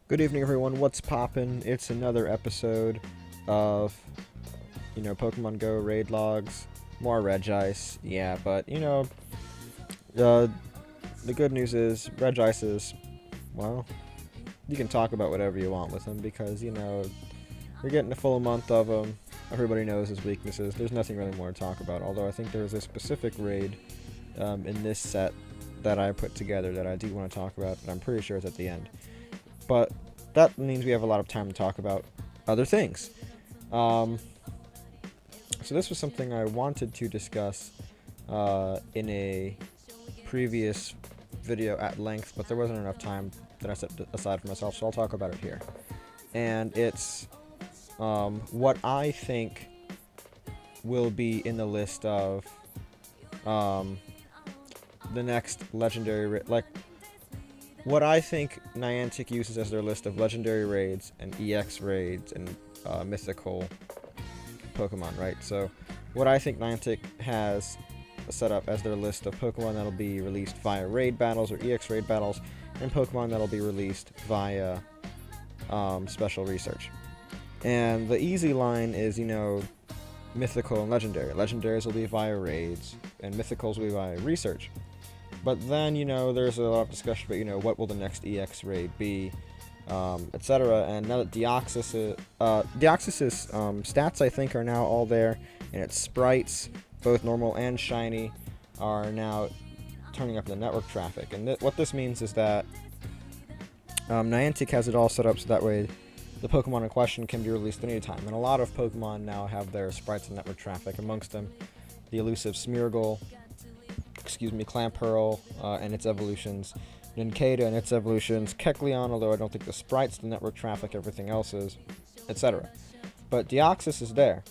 Good evening, everyone. What's poppin'? It's another episode of, Pokemon Go raid logs. More Regice. Yeah, but, uh, the good news is Regice is, well, you can talk about whatever you want with him because, you're getting a full month of him. Everybody knows his weaknesses. There's nothing really more to talk about, although I think there's a specific raid in this set that I put together that I do want to talk about, but I'm pretty sure it's at the end. But that means we have a lot of time to talk about other things. So this was something I wanted to discuss in a previous video at length, but there wasn't enough time that I set aside for myself, so I'll talk about it here. And it's what I think will be in the list of the next legendary, what I think Niantic uses as their list of legendary raids and EX raids and mythical Pokemon, right? So, what I think Niantic has set up as their list of Pokemon that'll be released via raid battles or EX raid battles, and Pokemon that'll be released via special research. And the easy line is, mythical and legendary. Legendaries will be via raids, and mythicals will be via research. But then, there's a lot of discussion about, what will the next EX raid be, etc. And now that Deoxys' stats, I think, are now all there, and its sprites, both normal and shiny, are now turning up in the network traffic. And what this means is that Niantic has it all set up so that way the Pokemon in question can be released anytime. And a lot of Pokemon now have their sprites in network traffic, amongst them the elusive Smeargle, Clamperl and its evolutions, Nincada and its evolutions, Kecleon, although I don't think the sprites, the network traffic, everything else is, etc. But Deoxys is there,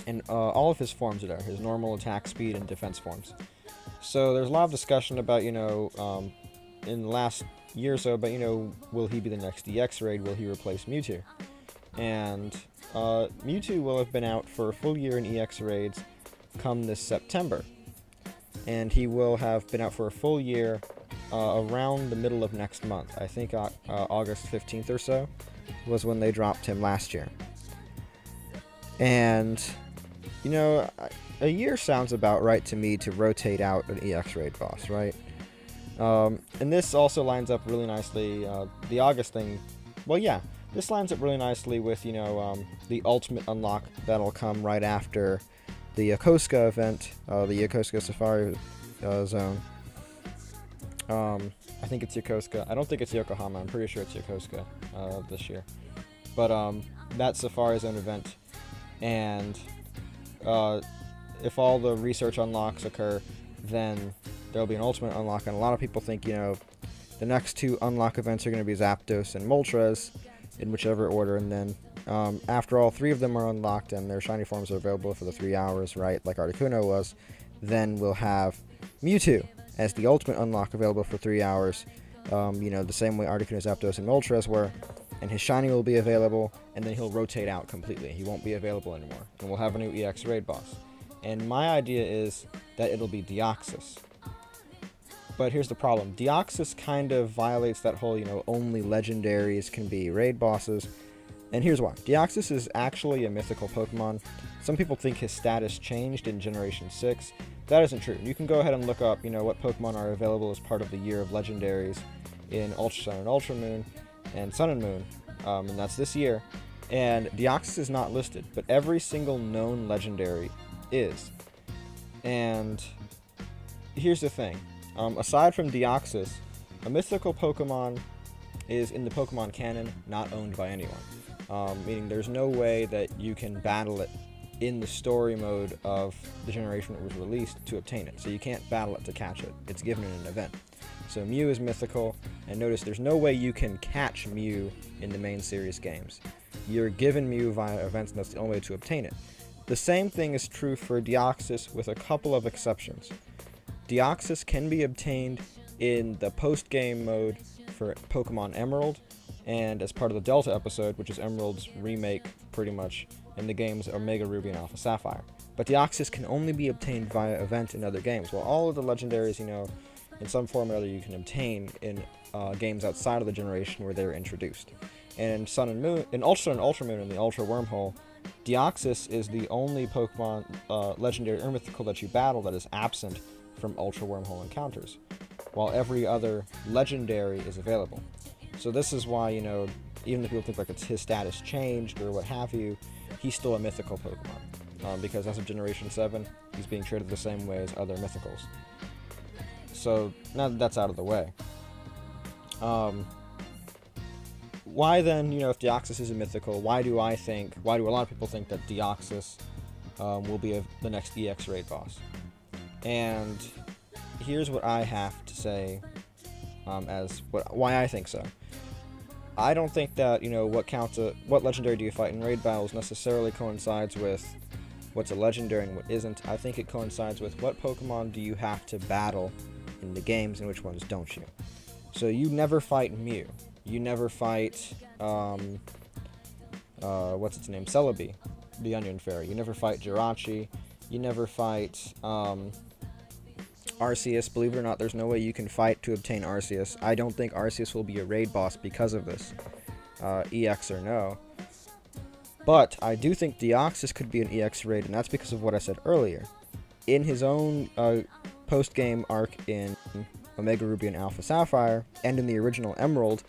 and all of his forms are there, his normal attack, speed, and defense forms. So there's a lot of discussion about, in the last year or so, but, will he be the next EX raid? Will he replace Mewtwo? And Mewtwo will have been out for a full year in EX raids come this September. And he will have been out for a full year around the middle of next month. I think August 15th or so was when they dropped him last year. And, a year sounds about right to me to rotate out an EX raid boss, right? And this also lines up really nicely, the August thing, well, yeah, this lines up really nicely with, the ultimate unlock that'll come right after the Yokosuka event, the Yokosuka Safari Zone. I think it's Yokosuka. I don't think it's Yokohama. I'm pretty sure it's Yokosuka this year. But that Safari Zone event, and if all the research unlocks occur, then there'll be an ultimate unlock. And a lot of people think, the next two unlock events are going to be Zapdos and Moltres, in whichever order, and then after all three of them are unlocked and their shiny forms are available for the 3 hours, right, like Articuno was, then we'll have Mewtwo as the ultimate unlock available for 3 hours, the same way Articuno, Zapdos, and Moltres were, and his shiny will be available, and then he'll rotate out completely. He won't be available anymore, and we'll have a new EX raid boss. And my idea is that it'll be Deoxys. But here's the problem. Deoxys kind of violates that whole, only legendaries can be raid bosses. And here's why. Deoxys is actually a mythical Pokemon. Some people think his status changed in Generation 6. That isn't true. You can go ahead and look up, what Pokemon are available as part of the Year of Legendaries in Ultra Sun and Ultra Moon and Sun and Moon, and that's this year. And Deoxys is not listed, but every single known legendary is. And here's the thing. Aside from Deoxys, a mythical Pokemon is in the Pokemon canon not owned by anyone. Meaning there's no way that you can battle it in the story mode of the generation it was released to obtain it. So you can't battle it to catch it. It's given in an event. So Mew is mythical, and notice there's no way you can catch Mew in the main series games. You're given Mew via events, and that's the only way to obtain it. The same thing is true for Deoxys with a couple of exceptions. Deoxys can be obtained in the post-game mode for Pokemon Emerald, and as part of the Delta episode, which is Emerald's remake, pretty much, in the games Omega Ruby and Alpha Sapphire. But Deoxys can only be obtained via event in other games, while all of the legendaries, in some form or other you can obtain in games outside of the generation where they were introduced. And in Sun and Moon, in Ultra and Ultra Moon, and the Ultra Wormhole, Deoxys is the only Pokemon, legendary or mythical, that you battle that is absent from Ultra Wormhole encounters, while every other legendary is available. So this is why, you know, even if people think like his status changed or what have you, he's still a mythical Pokemon, because as of Generation 7, he's being treated the same way as other mythicals. So now that that's out of the way, why then, you know, if Deoxys is a mythical, why do a lot of people think that Deoxys will be the next EX raid boss? And here's what I have to say why I think so. I don't think that, you know, what legendary do you fight in raid battles necessarily coincides with what's a legendary and what isn't. I think it coincides with what Pokemon do you have to battle in the games and which ones don't you. So you never fight Mew. You never fight, what's its name? Celebi, the Onion Fairy. You never fight Jirachi. You never fight, Arceus. Believe it or not, there's no way you can fight to obtain Arceus. I don't think Arceus will be a raid boss because of this, EX or no. But I do think Deoxys could be an EX raid, and that's because of what I said earlier. In his own post-game arc in Omega Ruby and Alpha Sapphire, and in the original Emerald,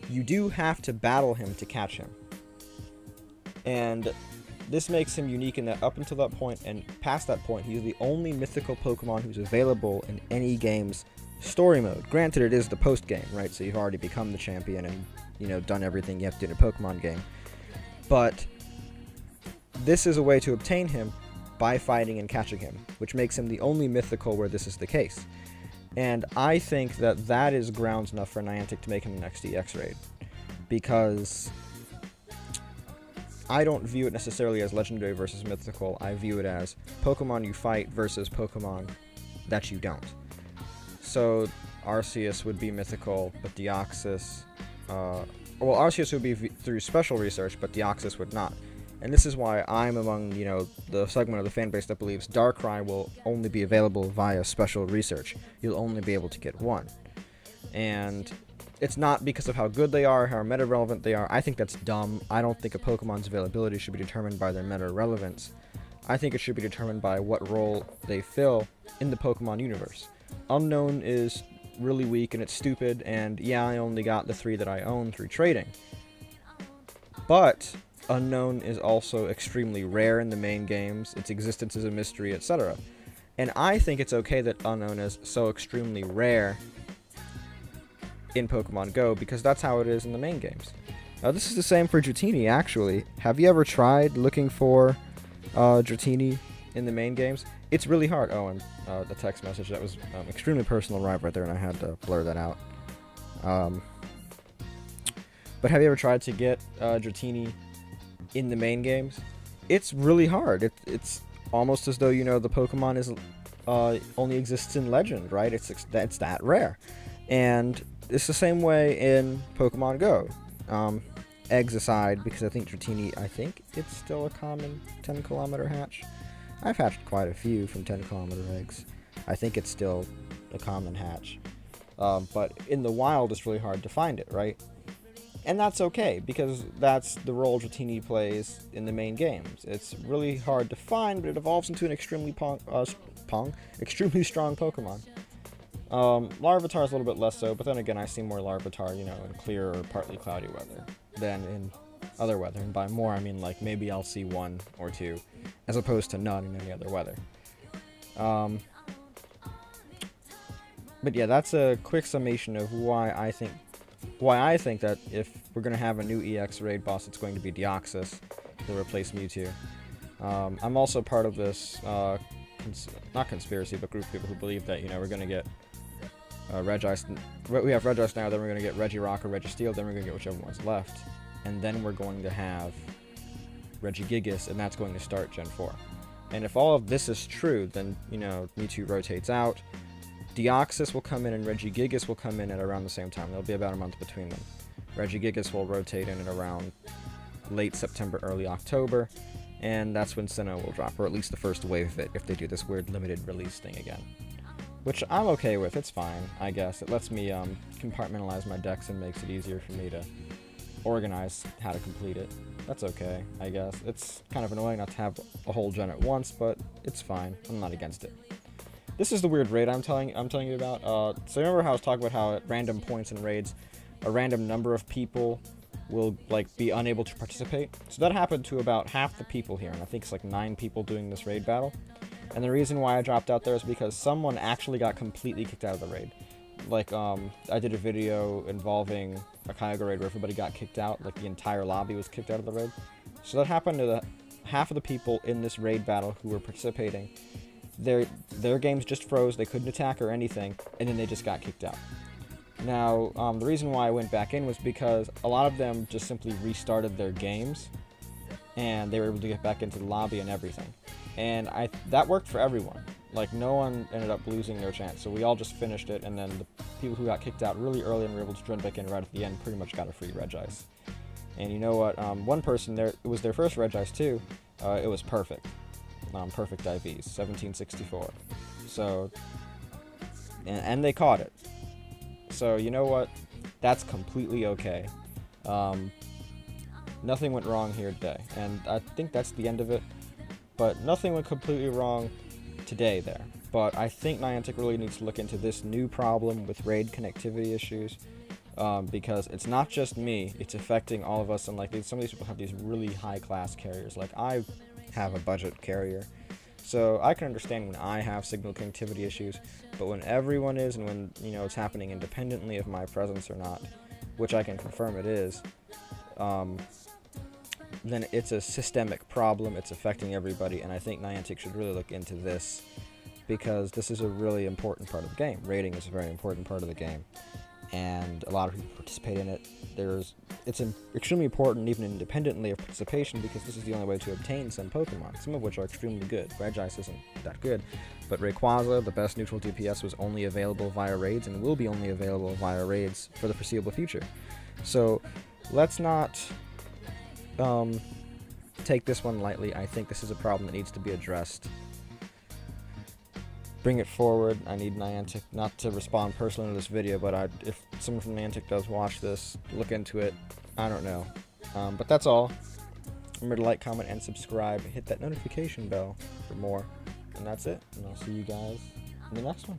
you do have to battle him to catch him. And this makes him unique in that up until that point and past that point, he's the only mythical Pokemon who's available in any game's story mode. Granted, it is the post-game, right? So you've already become the champion and, you know, done everything you have to do in a Pokemon game. But this is a way to obtain him by fighting and catching him, which makes him the only mythical where this is the case. And I think that that is grounds enough for Niantic to make him the next EX raid, because I don't view it necessarily as legendary versus mythical. I view it as Pokemon you fight versus Pokemon that you don't. So Arceus would be mythical, but Deoxys, Arceus would be through special research, but Deoxys would not. And this is why I'm among, you know, the segment of the fan base that believes Darkrai will only be available via special research. You'll only be able to get one. And it's not because of how good they are, how meta relevant they are. I think that's dumb. I don't think a Pokemon's availability should be determined by their meta relevance. I think it should be determined by what role they fill in the Pokemon universe. Unknown is really weak and it's stupid, and yeah, I only got the 3 that I own through trading. But Unknown is also extremely rare in the main games, its existence is a mystery, etc. And I think it's okay that Unknown is so extremely rare in Pokemon Go, because that's how it is in the main games. Now this is the same for Dratini, actually. Have you ever tried looking for Dratini in the main games? It's really hard. Oh, and the text message, that was extremely personal right there, and I had to blur that out. But have you ever tried to get Dratini in the main games? It's really hard. It's almost as though, you know, the Pokemon is only exists in Legend, right? It's that rare. And it's the same way in Pokemon Go. Eggs aside, because I think Dratini, I think it's still a common 10-kilometer hatch. I've hatched quite a few from 10-kilometer eggs. I think it's still a common hatch. But in the wild, it's really hard to find it, right? And that's okay, because that's the role Dratini plays in the main games. It's really hard to find, but it evolves into an extremely extremely strong Pokemon. Larvitar is a little bit less so, but then again, I see more Larvitar, you know, in clear or partly cloudy weather than in other weather. And by more, I mean like maybe I'll see 1 or 2, as opposed to none in any other weather. But yeah, that's a quick summation of why I think that if we're going to have a new EX raid boss, it's going to be Deoxys to replace Mewtwo. I'm also part of this, not conspiracy, but group of people who believe that, you know, we're going to get Regice. We have Regice now, then we're going to get Regirock or Registeel, then we're going to get whichever one's left. And then we're going to have Regigigas, and that's going to start Gen 4. And if all of this is true, then, you know, Mewtwo rotates out. Deoxys will come in and Regigigas will come in at around the same time. There'll be about a month between them. Regigigas will rotate in at around late September, early October, and that's when Sinnoh will drop, or at least the first wave of it, if they do this weird limited release thing again. which I'm okay with. It's fine, I guess. It lets me compartmentalize my decks and makes it easier for me to organize how to complete it. That's okay, I guess. It's kind of annoying not to have a whole gen at once, but it's fine. I'm not against it. This is the weird raid I'm telling you about. So remember how I was talking about how at random points in raids, a random number of people will like be unable to participate? So that happened to about half the people here, and I think it's like 9 people doing this raid battle. And the reason why I dropped out there is because someone actually got completely kicked out of the raid. Like, I did a video involving a Kyogre raid where everybody got kicked out, like the entire lobby was kicked out of the raid. So that happened to half of the people in this raid battle who were participating. Their games just froze, they couldn't attack or anything, and then they just got kicked out. Now, the reason why I went back in was because a lot of them just simply restarted their games, and they were able to get back into the lobby and everything. And that worked for everyone. Like, no one ended up losing their chance, so we all just finished it, and then the people who got kicked out really early and were able to join back in right at the end pretty much got a free Regice. And you know what? One person there, it was their first Regice too. It was perfect. Perfect IVs, 1764. So, and they caught it. So you know what? That's completely okay. Nothing went wrong here today, and I think that's the end of it. But nothing went completely wrong today there. But I think Niantic really needs to look into this new problem with raid connectivity issues, because it's not just me, it's affecting all of us. And like some of these people have these really high class carriers. Like I have a budget carrier, so I can understand when I have signal connectivity issues, but when everyone is, and when it's happening independently of my presence or not, which I can confirm it is, then it's a systemic problem. It's affecting everybody, and I think Niantic should really look into this, because this is a really important part of the game. Raiding is a very important part of the game, and a lot of people participate in it. It's extremely important even independently of participation, because this is the only way to obtain some Pokemon, some of which are extremely good. Regice isn't that good, but Rayquaza, the best neutral DPS, was only available via raids and will be only available via raids for the foreseeable future. So let's not take this one lightly. I think this is a problem that needs to be addressed. Bring it forward. I need Niantic not to respond personally to this video, but if someone from Niantic does watch this, look into it. I don't know. But that's all. Remember to like, comment, and subscribe. Hit that notification bell for more. And that's it. And I'll see you guys in the next one.